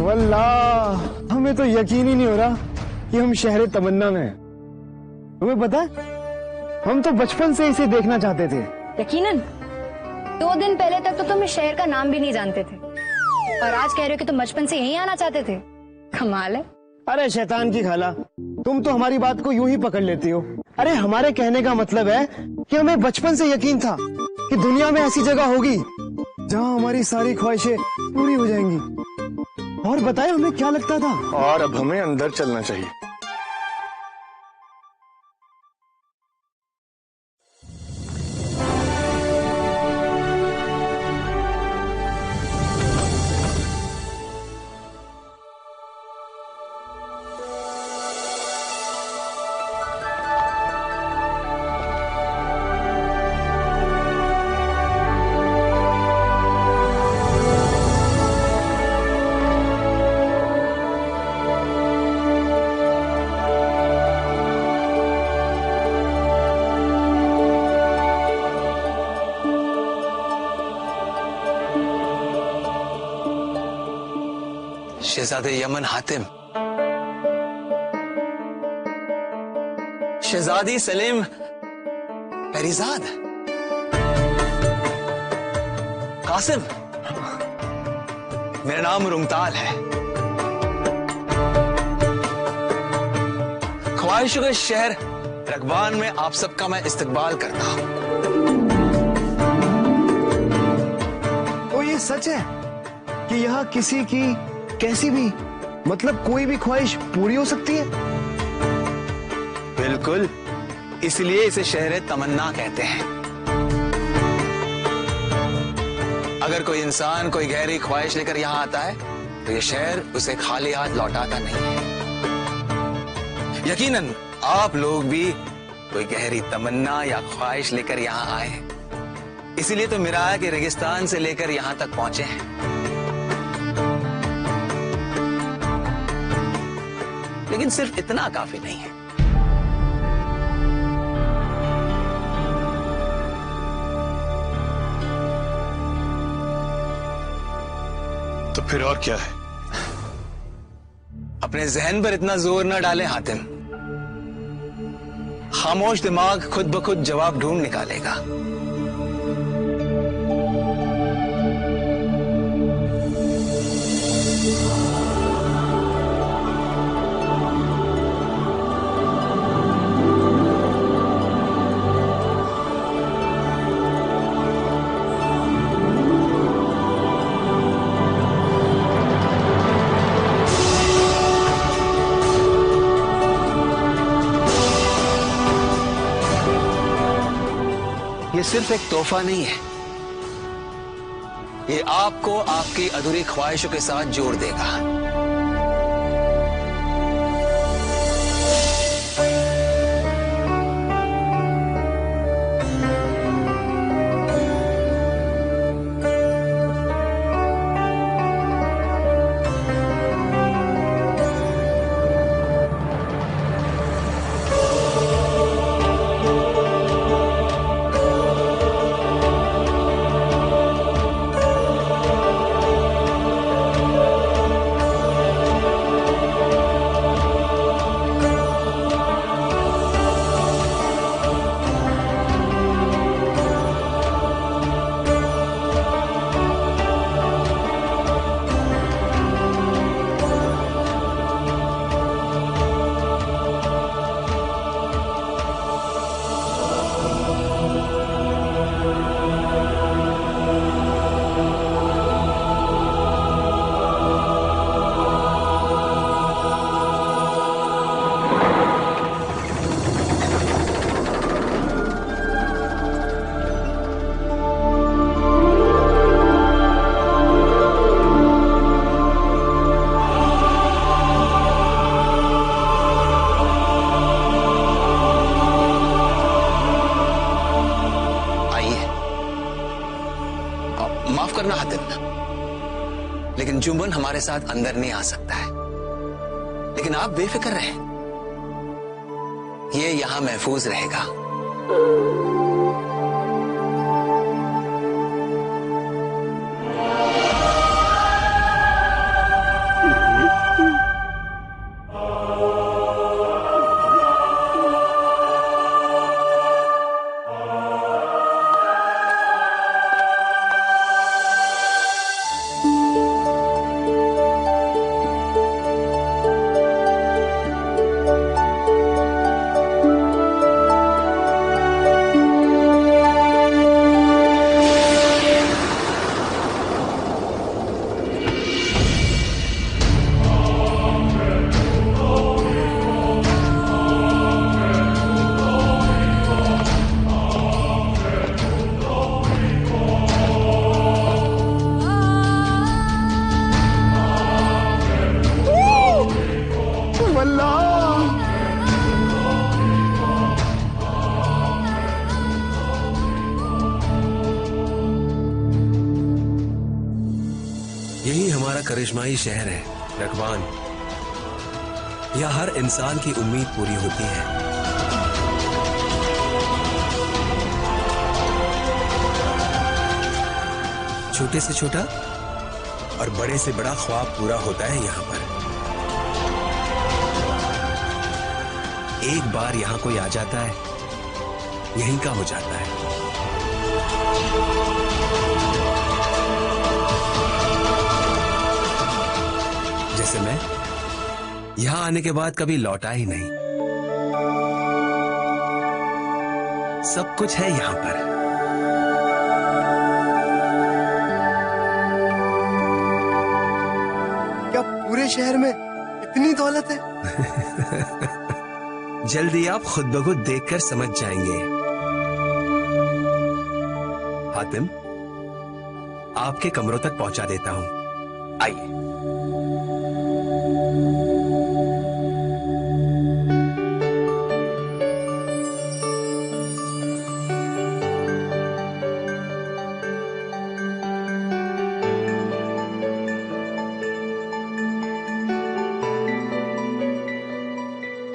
वल्लाह हमें तो यकीन ही नहीं हो रहा कि हम शहर तमन्ना में हैं। तुम्हें पता है, हम तो बचपन से इसे देखना चाहते थे। यकीनन 2 दिन पहले तक तो तुम इस शहर का नाम भी नहीं जानते थे और आज कह रहे हो कि तुम बचपन से यहीं आना चाहते थे। कमाल है। अरे शैतान की खाला, तुम तो हमारी बात को यूं ही पकड़ लेती हो। अरे हमारे कहने का मतलब है कि हमें बचपन से यकीन था कि दुनिया में ऐसी जगह होगी जहां हमारी सारी ख्वाहिशें पूरी हो जाएंगी। और बताए हमें क्या लगता था। और अब हमें अंदर चलना चाहिए। शहजादे यमन हातिम, शहजादी सलीम पहरीजाद, कासिम, मेरा नाम रुमताल है। ख्वाहिशों के शहर रगबान में आप सबका मैं इस्तकबाल करता हूं। तो ये सच है कि यहाँ किसी की कैसी भी, मतलब कोई भी ख्वाहिश पूरी हो सकती है? बिल्कुल, इसलिए इसे शहर तमन्ना कहते हैं। अगर कोई इंसान कोई गहरी ख्वाहिश लेकर यहां आता है तो ये शहर उसे खाली हाथ लौटाता नहीं है। यकीनन आप लोग भी कोई गहरी तमन्ना या ख्वाहिश लेकर यहां आए हैं, इसीलिए तो मिराज के रेगिस्तान से लेकर यहां तक पहुंचे हैं। लेकिन सिर्फ इतना काफी नहीं है। तो फिर और क्या है? अपने जहन पर इतना जोर न डालें हातिम। खामोश दिमाग खुद ब खुद जवाब ढूंढ निकालेगा। ये सिर्फ एक तोहफा नहीं है, ये आपको आपकी अधूरी ख्वाहिशों के साथ जोड़ देगा। करना हातिम, लेकिन जुम्मन हमारे साथ अंदर नहीं आ सकता है। लेकिन आप बेफिक्र रहें, ये यहां महफूज रहेगा। हमारा करिश्माई शहर है रकवान। यहाँ हर इंसान की उम्मीद पूरी होती है। छोटे से छोटा और बड़े से बड़ा ख्वाब पूरा होता है यहाँ पर। एक बार यहाँ कोई आ जाता है, यहीं का हो जाता है। जैसे मैं यहां आने के बाद कभी लौटा ही नहीं। सब कुछ है यहां पर। क्या पूरे शहर में इतनी दौलत है? जल्दी आप खुद ब खुद देखकर समझ जाएंगे। हातिम, आपके कमरों तक पहुंचा देता हूं, आइए।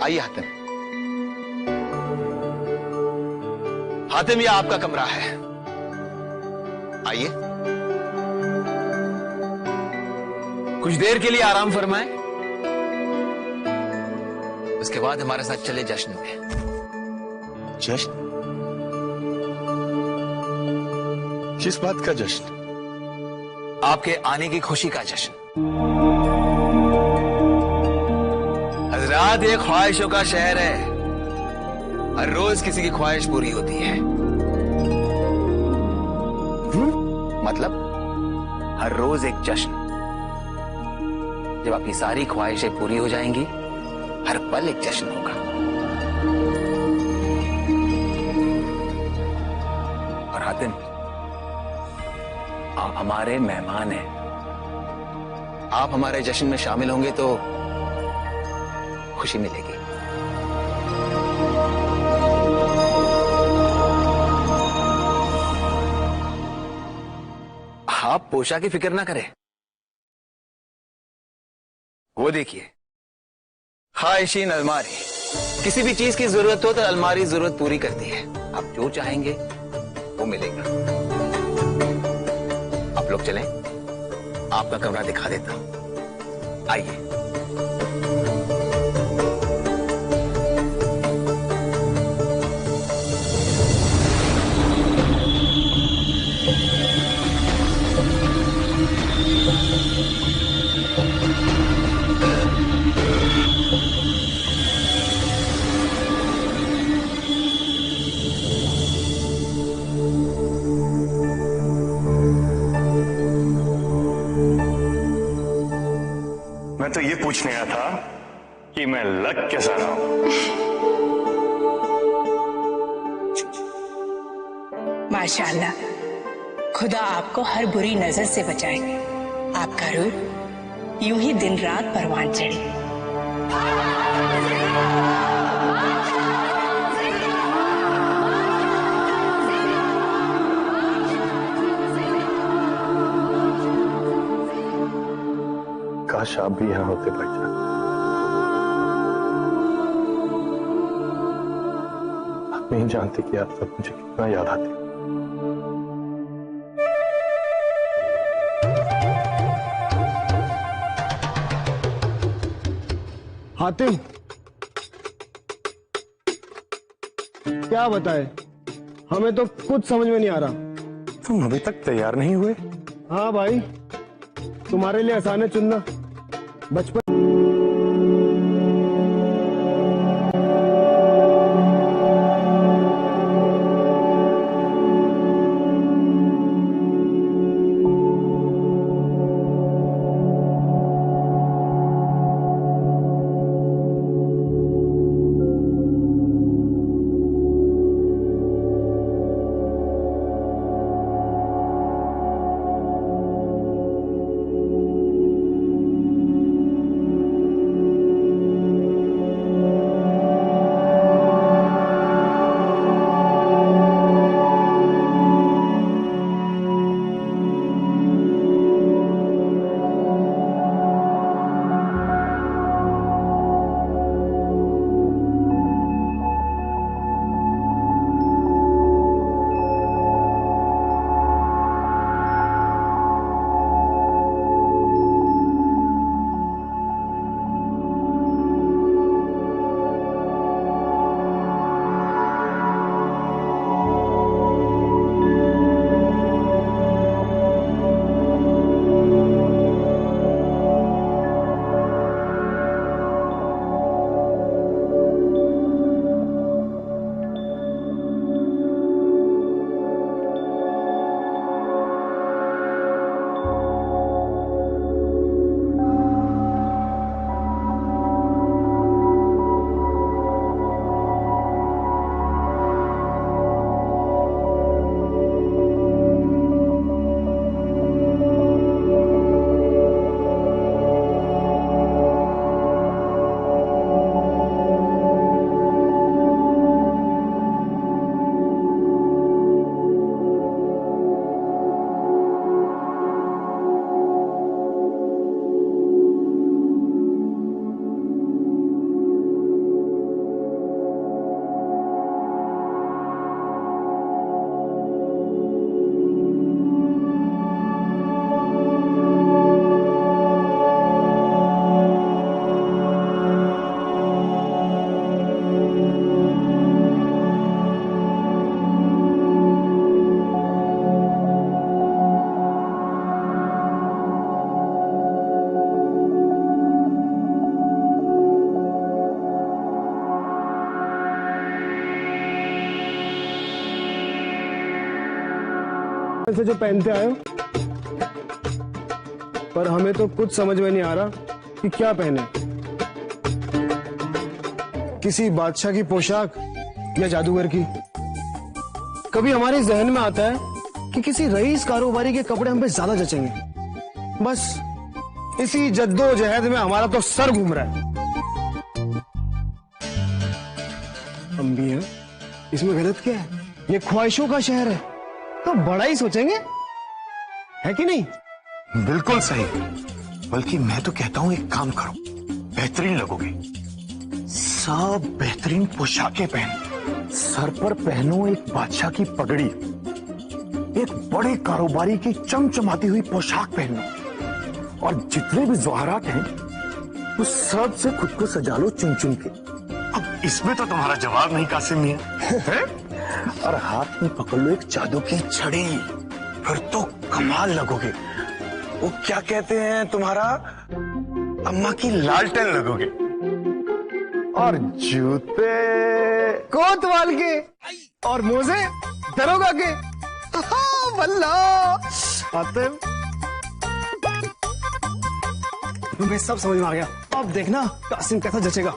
आइए हातिम। हातिम, यह आपका कमरा है, आइए। कुछ देर के लिए आराम फरमाएं, उसके बाद हमारे साथ चले जश्न में। जश्न? किस बात का जश्न? आपके आने की खुशी का जश्न। हजरात, ये ख्वाहिशों का शहर है। हर रोज किसी की ख्वाहिश पूरी होती है। मतलब हर रोज एक जश्न। जब आपकी सारी ख्वाहिशें पूरी हो जाएंगी, हर पल एक जश्न होगा। और हातिम, आप हमारे मेहमान हैं। आप हमारे जश्न में शामिल होंगे तो खुशी मिलेगी। आप पोशा की फिक्र ना करें। वो देखिए, ख्वाहिशीन अलमारी। किसी भी चीज की जरूरत हो तो अलमारी जरूरत पूरी करती है। आप जो चाहेंगे वो मिलेगा। आप लोग चलें, आपका कमरा दिखा देता हूं, आइए। मैं तो ये पूछने आया था कि मैं लग कैसा रहा हूं। माशाल्लाह, खुदा आपको हर बुरी नजर से बचाए। आपका रूप यूं ही दिन रात परवान चढ़े। काश आप भी यहां होते भाईजान। आप नहीं जानते कि आप सब मुझे कितना याद आते। हातिम, क्या बताए, हमें तो कुछ समझ में नहीं आ रहा। तुम अभी तक तैयार नहीं हुए? हाँ भाई, तुम्हारे लिए आसान है चुनना। बचपन से जो पहनते आए हो, पर हमें तो कुछ समझ में नहीं आ रहा कि क्या पहने। किसी बादशाह की पोशाक या जादूगर की। कभी हमारे जहन में आता है कि किसी रईस कारोबारी के कपड़े हम पे ज्यादा जचेंगे। बस इसी जद्दोजहद में हमारा तो सर घूम रहा है। हम भी हैं, इसमें गलत क्या है? ये ख्वाहिशों का शहर है, तो बड़ा ही सोचेंगे, है कि नहीं? बिल्कुल सही। बल्कि मैं तो कहता हूं एक काम करो, बेहतरीन लगोगे। सब बेहतरीन पोशाकें पहनो, सर पर पहनो एक बादशाह की पगड़ी, एक बड़े कारोबारी की चमचमाती हुई पोशाक पहनो, और जितने भी जवाहरात हैं वो सब से खुद को सजा लो चुन चुन के। अब इसमें तो तुम्हारा जवाब नहीं कासिम मियां, है? और हाथ में पकड़ लो एक जादू की छड़ी, फिर तो कमाल लगोगे। वो क्या कहते हैं, तुम्हारा अम्मा की लालटेन लगोगे। और जूते कोतवाल के और मोजे दरोगा के। वल्ला आतिफ, तुम्हें सब समझ में आ गया। अब देखना कासिम कैसा जचेगा।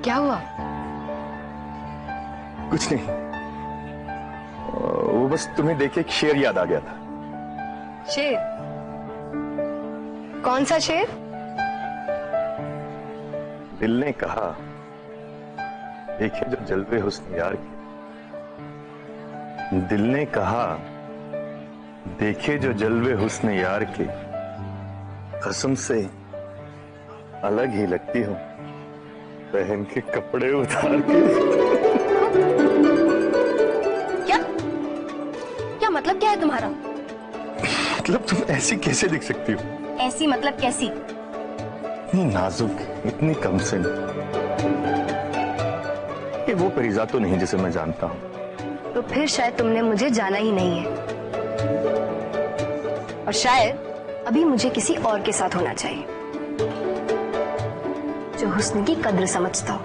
क्या हुआ? कुछ नहीं, वो बस तुम्हें देख के एक शेर याद आ गया था। शेर? कौन सा शेर? दिल ने कहा, देखे जो जलवे हुस्न यार के। दिल ने कहा, देखे जो जलवे हुस्न यार के, कसम से अलग ही लगती हूँ पहन के कपड़े उतार के। क्या क्या मतलब क्या है तुम्हारा? मतलब तुम ऐसी कैसे दिख सकती हो? ऐसी मतलब कैसी? इतनी नाजुक, इतनी कमसिन। ये वो परिजा तो नहीं जिसे मैं जानता हूँ। तो फिर शायद तुमने मुझे जाना ही नहीं है, और शायद अभी मुझे किसी और के साथ होना चाहिए जो हुस्न की कद्र समझता हो।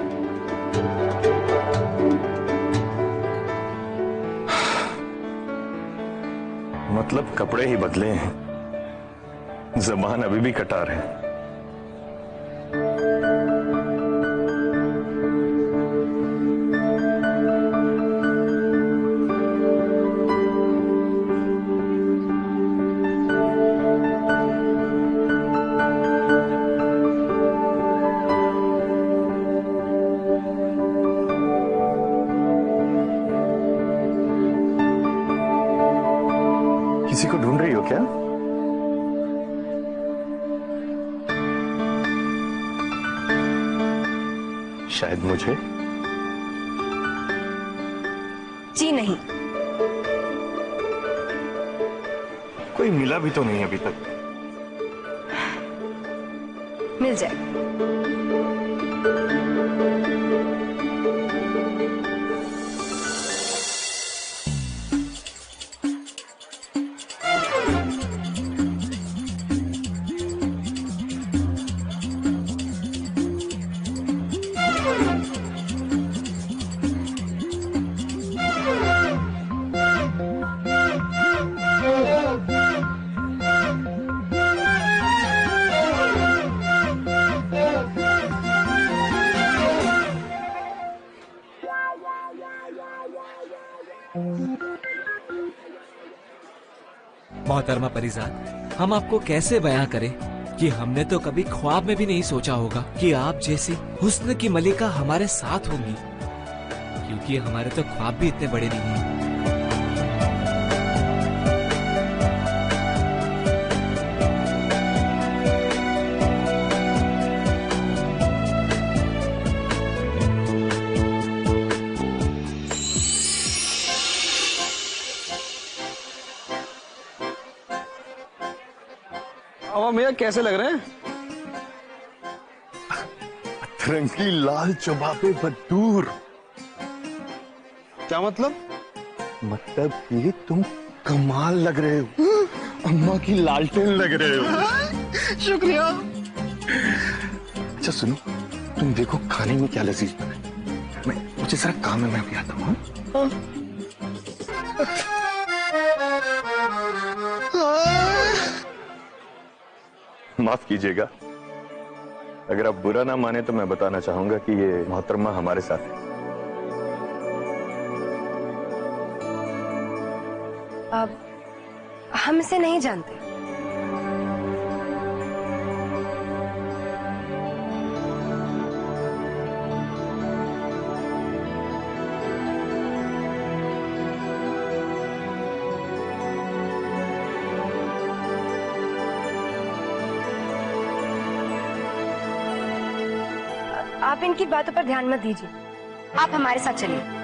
मतलब कपड़े ही बदले हैं, ज़बान अभी भी कटार है। क्या? शायद मुझे? जी नहीं। कोई मिला भी तो नहीं अभी तक। मिल जाए। मोहतरमा परिजात, हम आपको कैसे बयां करें कि हमने तो कभी ख्वाब में भी नहीं सोचा होगा कि आप जैसी हुस्न की मलिका हमारे साथ होंगी, क्योंकि हमारे तो ख्वाब भी इतने बड़े नहीं हैं। भैया कैसे लग रहे हैं? रंगी लाल चबाबे बदूर। क्या मतलब? मतलब कि तुम कमाल लग रहे हो, अम्मा की लालटेन लग रहे हो। शुक्रिया। अच्छा सुनो, तुम देखो खाने में क्या लजीज बना है। मुझे जरा काम है, मैं अभी आता हूँ। माफ कीजिएगा, अगर आप बुरा ना माने तो मैं बताना चाहूंगा कि ये मोहतरमा हमारे साथ है। अब हम इसे नहीं जानते। आप इनकी बातों पर ध्यान मत दीजिए, आप हमारे साथ चलिए।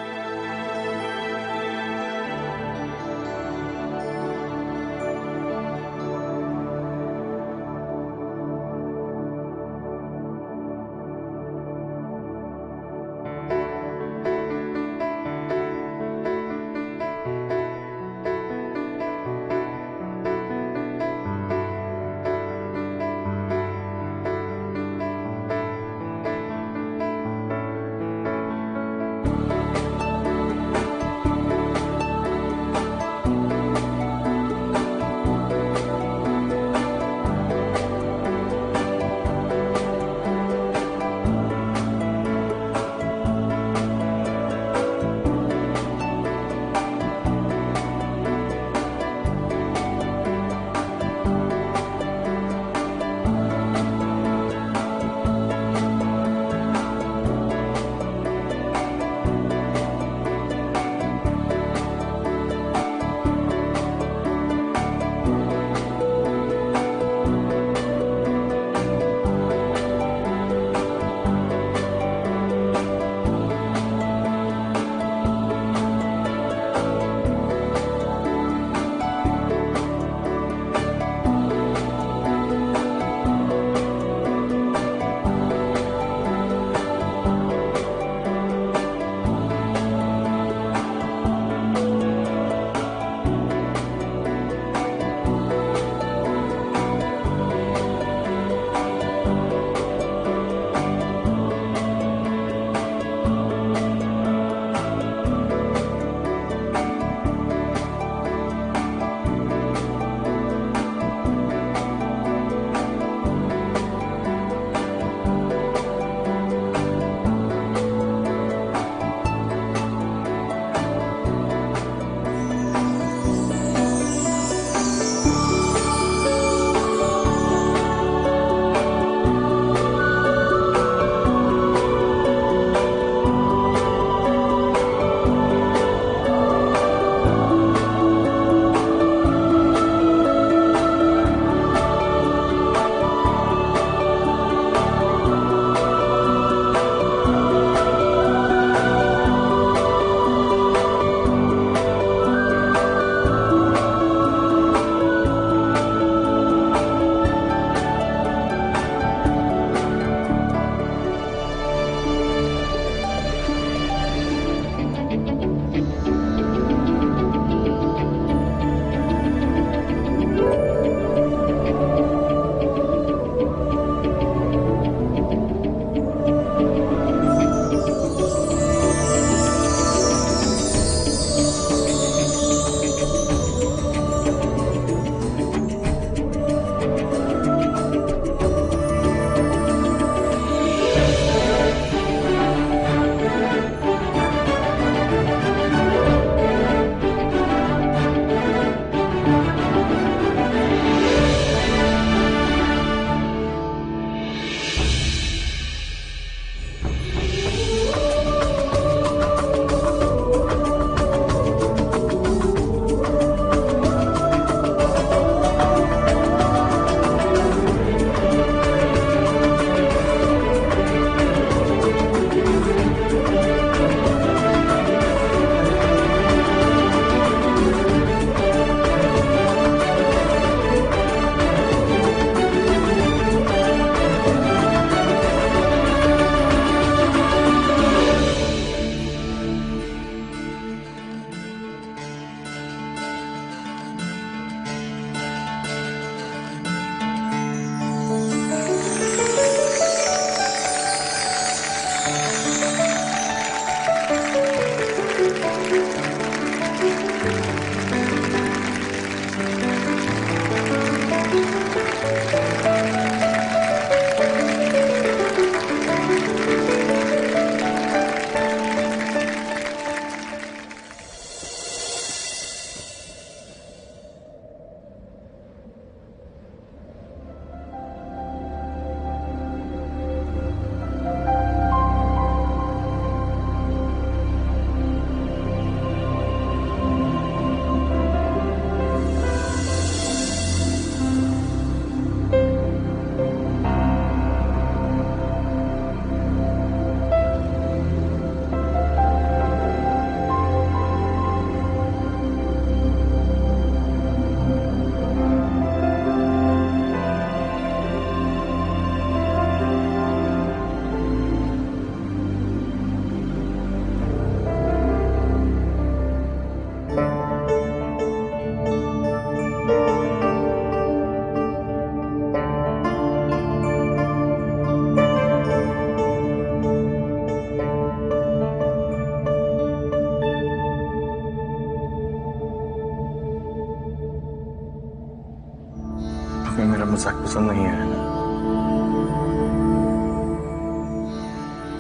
तुम्हें मेरा मजाक पसंद नहीं आया ना?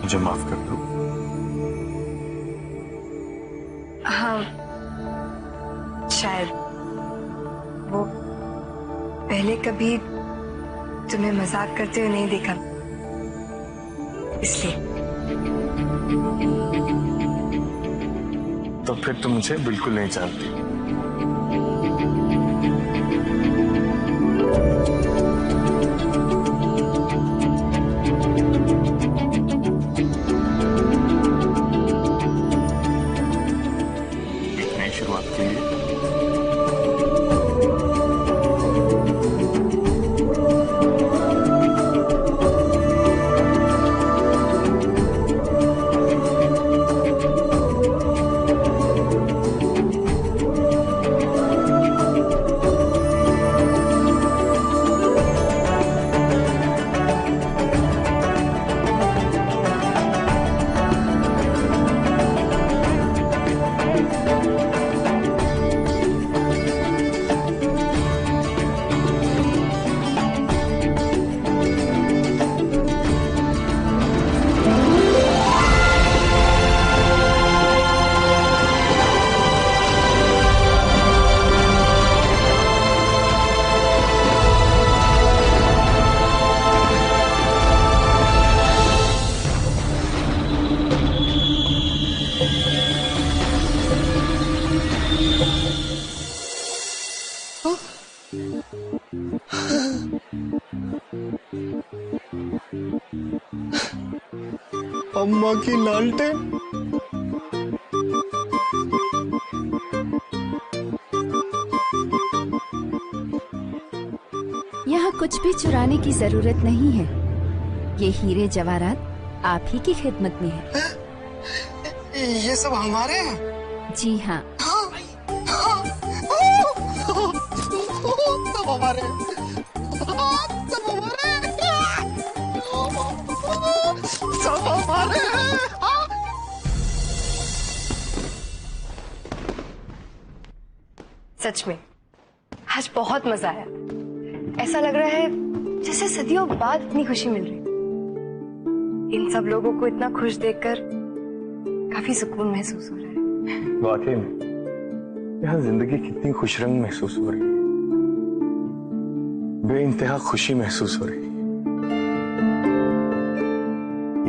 मुझे माफ कर दो। हाँ, शायद वो पहले कभी तुम्हें मजाक करते हुए नहीं देखा, इसलिए। तो फिर तुम मुझे बिल्कुल नहीं जानती। इतनी शुरुआत के लिए अम्मा की लालटेन। यहाँ कुछ भी चुराने की जरूरत नहीं है। ये हीरे जवाहरात आप ही की खिदमत में है। ये सब हमारे हैं? जी हाँ। सब हमारे हैं। सब हमारे हैं। सब हमारे हैं। सच में आज बहुत मजा आया। ऐसा लग रहा है जैसे सदियों बाद इतनी खुशी मिल रही। इन सब लोगों को इतना खुश देखकर काफी सुकून महसूस हो रहा है। वाकई में यहाँ जिंदगी कितनी खुशरंग महसूस हो रही है। बेइंतहा खुशी महसूस हो रही है।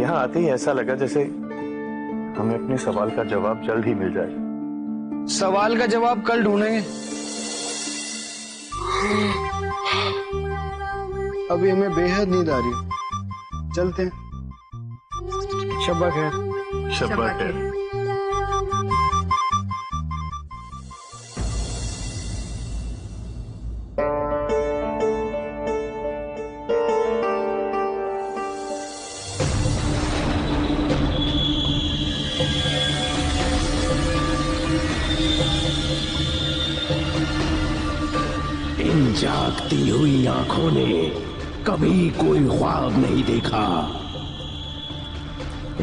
यहाँ आते ही ऐसा लगा जैसे हमें अपने सवाल का जवाब जल्द ही मिल जाए। सवाल का जवाब कल ढूंढेंगे। अभी हमें बेहद नींद आ रही है। चलते हैं। शब्बा खैर। शब्बा खैर। इन जागती हुई आंखों ने कभी कोई ख्वाब नहीं देखा।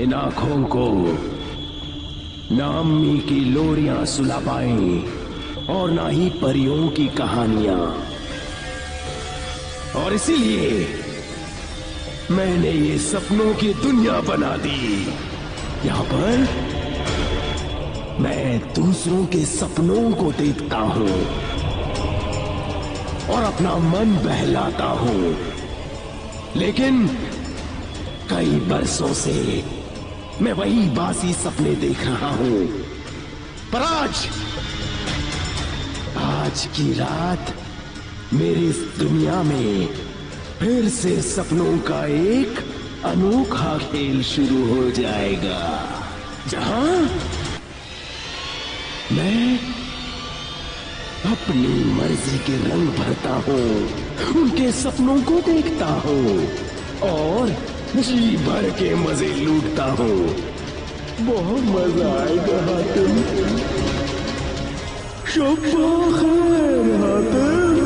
इन आंखों को ना अम्मी की लोरियां सुला पाई और ना ही परियों की कहानियां। और इसीलिए मैंने ये सपनों की दुनिया बना दी। यहाँ पर मैं दूसरों के सपनों को देखता हूँ और अपना मन बहलाता हूँ, लेकिन कई बरसों से मैं वही बासी सपने देख रहा हूँ। पर आज की रात मेरी इस दुनिया में फिर से सपनों का एक अनोखा खेल शुरू हो जाएगा, जहां मैं अपनी मर्जी के रंग भरता हूँ, उनके सपनों को देखता हूँ और जी भर के मजे लूटता हूँ। बहुत मजा आएगा हातिम। शब्बा खैर हातिम।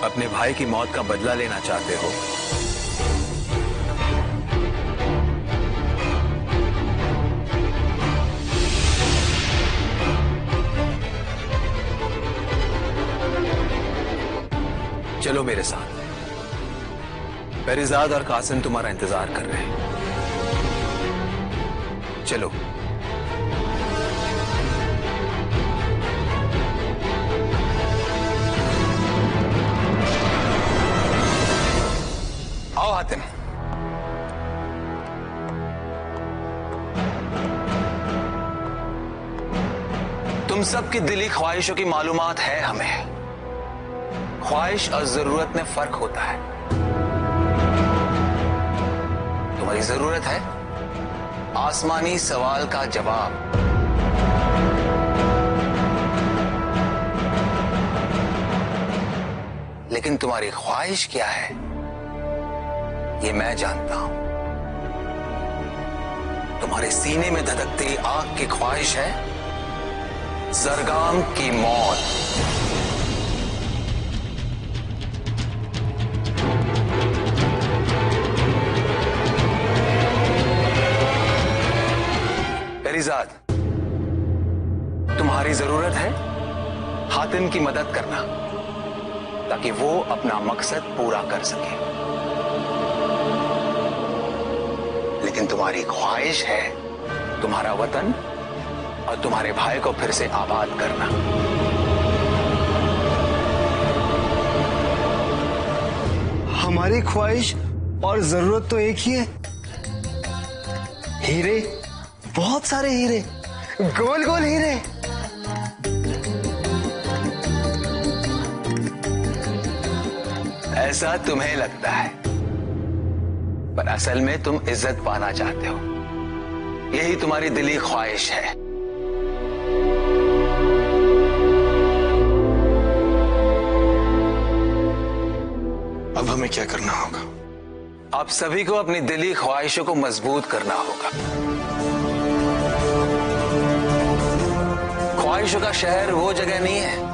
अपने भाई की मौत का बदला लेना चाहते हो? चलो मेरे साथ। पेरिजाद और कासिम तुम्हारा इंतजार कर रहे हैं। चलो। आओ हातिम। तुम सबकी दिली ख्वाहिशों की मालूमात है हमें। ख्वाहिश और जरूरत में फर्क होता है। तुम्हारी जरूरत है आसमानी सवाल का जवाब। लेकिन तुम्हारी ख्वाहिश क्या है ये मैं जानता हूं। तुम्हारे सीने में धधकती आग की ख्वाहिश है जरगाम की मौत। पेरिजाद, तुम्हारी जरूरत है हातिम की मदद करना ताकि वो अपना मकसद पूरा कर सके। लेकिन तुम्हारी ख्वाहिश है तुम्हारा वतन और तुम्हारे भाई को फिर से आबाद करना। हमारी ख्वाहिश और जरूरत तो एक ही है, हीरे, बहुत सारे हीरे, गोल गोल हीरे। ऐसा तुम्हें लगता है, पर असल में तुम इज्जत पाना चाहते हो। यही तुम्हारी दिली ख्वाहिश है। अब हमें क्या करना होगा? आप सभी को अपनी दिली ख्वाहिशों को मजबूत करना होगा। ख्वाहिशों का शहर वो जगह नहीं है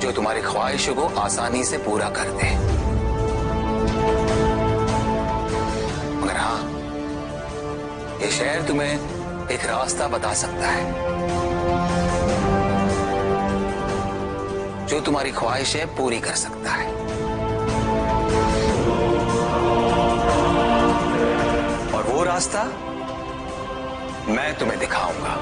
जो तुम्हारी ख्वाहिशों को आसानी से पूरा कर दे, मगर हाँ, ये शहर तुम्हें एक रास्ता बता सकता है जो तुम्हारी ख्वाहिशें पूरी कर सकता है। और वो रास्ता मैं तुम्हें दिखाऊंगा।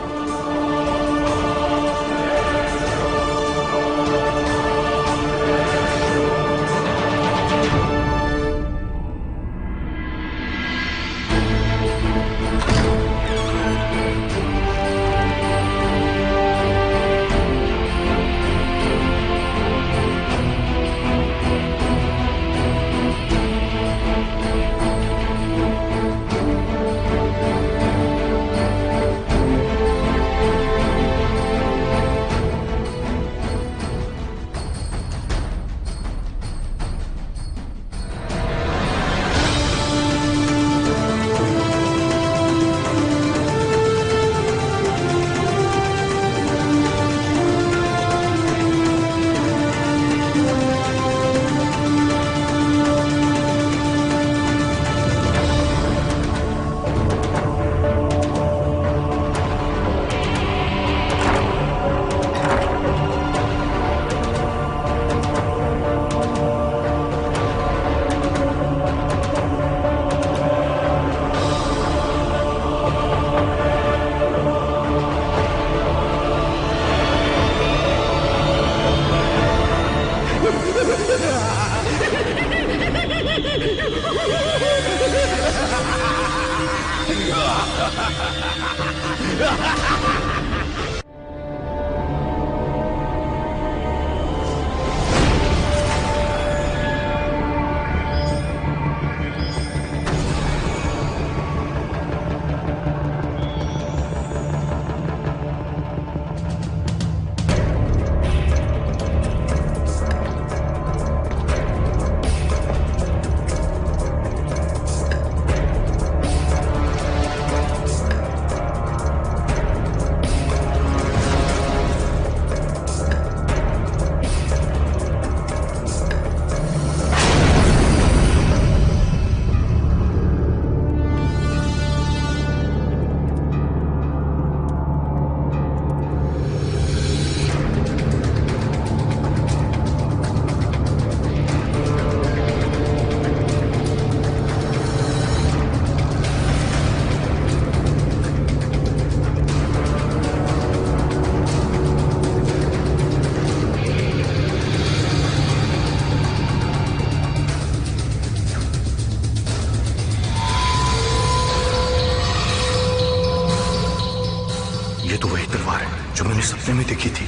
सपने में दिखी थी।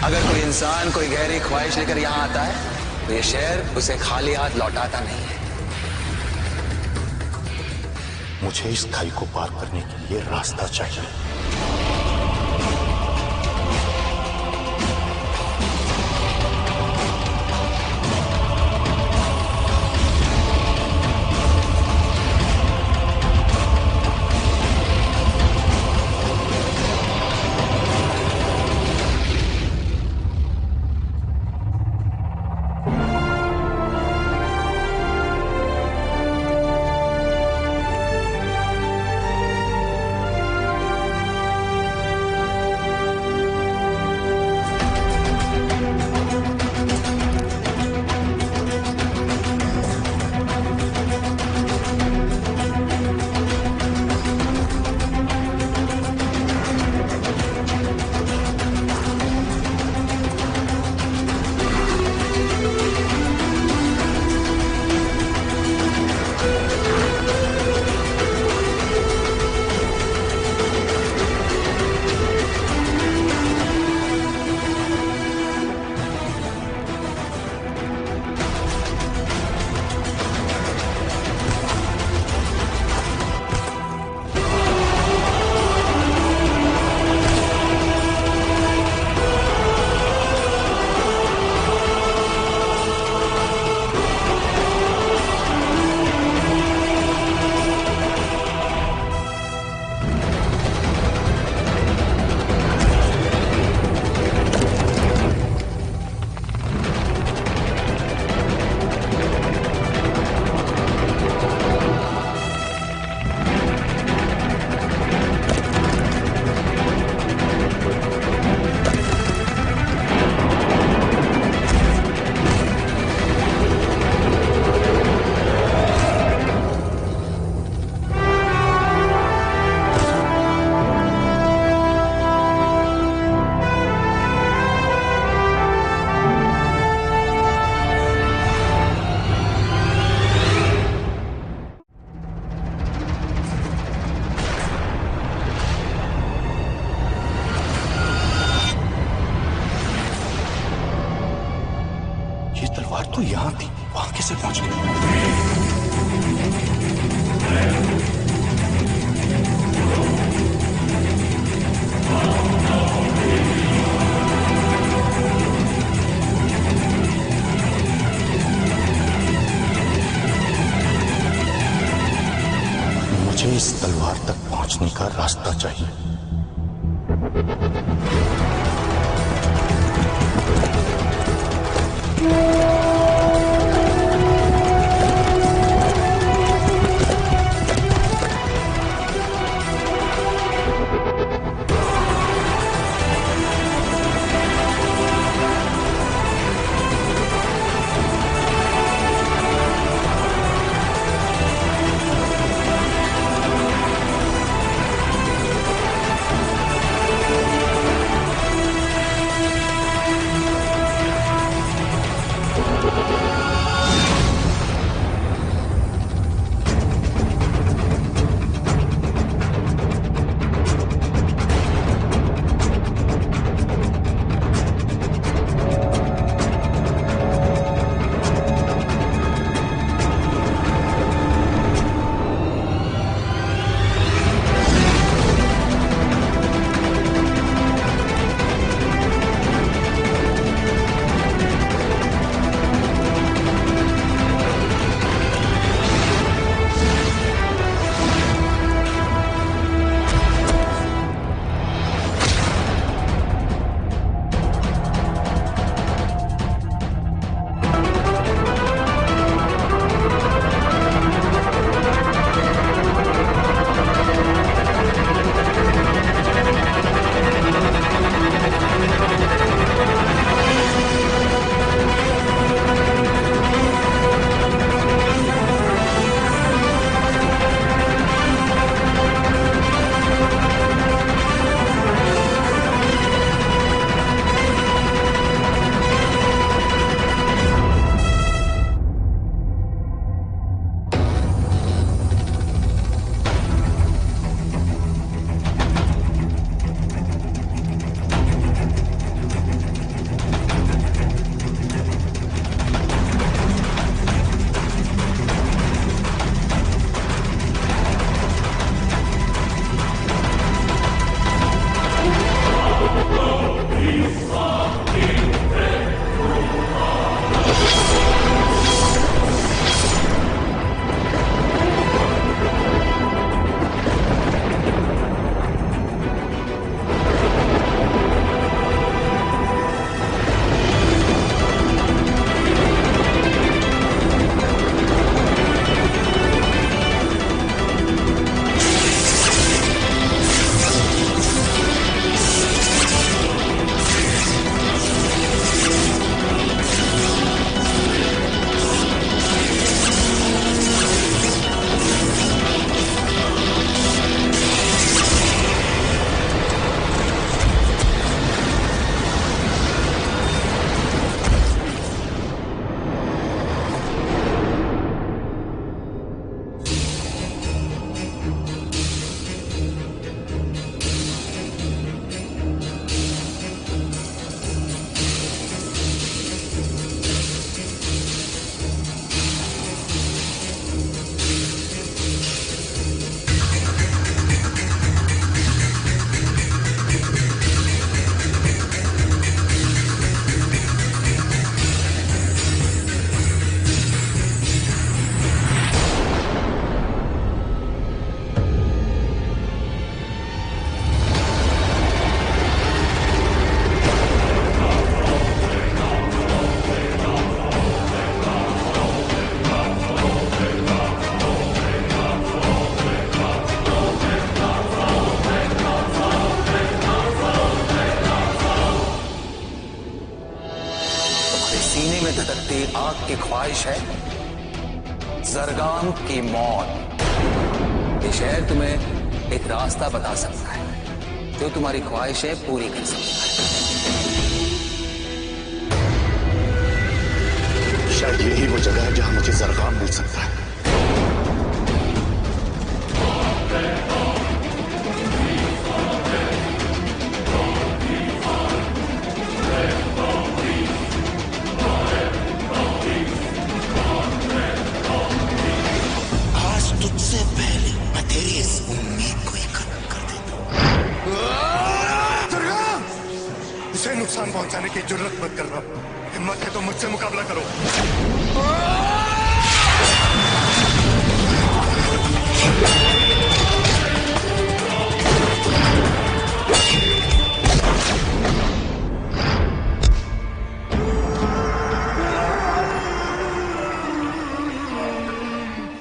अगर कोई इंसान कोई गहरी ख्वाहिश लेकर यहां आता है तो ये शहर उसे खाली हाथ लौटाता नहीं है। मुझे इस खाई को पार करने के लिए रास्ता चाहिए। तो यहां थी, वहां कैसे पहुंच गई? मुझे इस तलवार तक पहुंचने का रास्ता चाहिए। सीने में धधकती आग की ख्वाहिश है जरगाम की मौत। ये शहर तुम्हें एक रास्ता बता सकता है जो तुम्हारी ख्वाहिशें पूरी कर सकता है। शायद यही वो जगह है जहां मुझे जरगाम मिल सकता है। तेरी इस उम्मीद को ही खत्म कर देता हूं। दुर्गा, उसे नुकसान पहुंचाने की जरूरत मत करना। हिम्मत है तो मुझसे मुकाबला करो।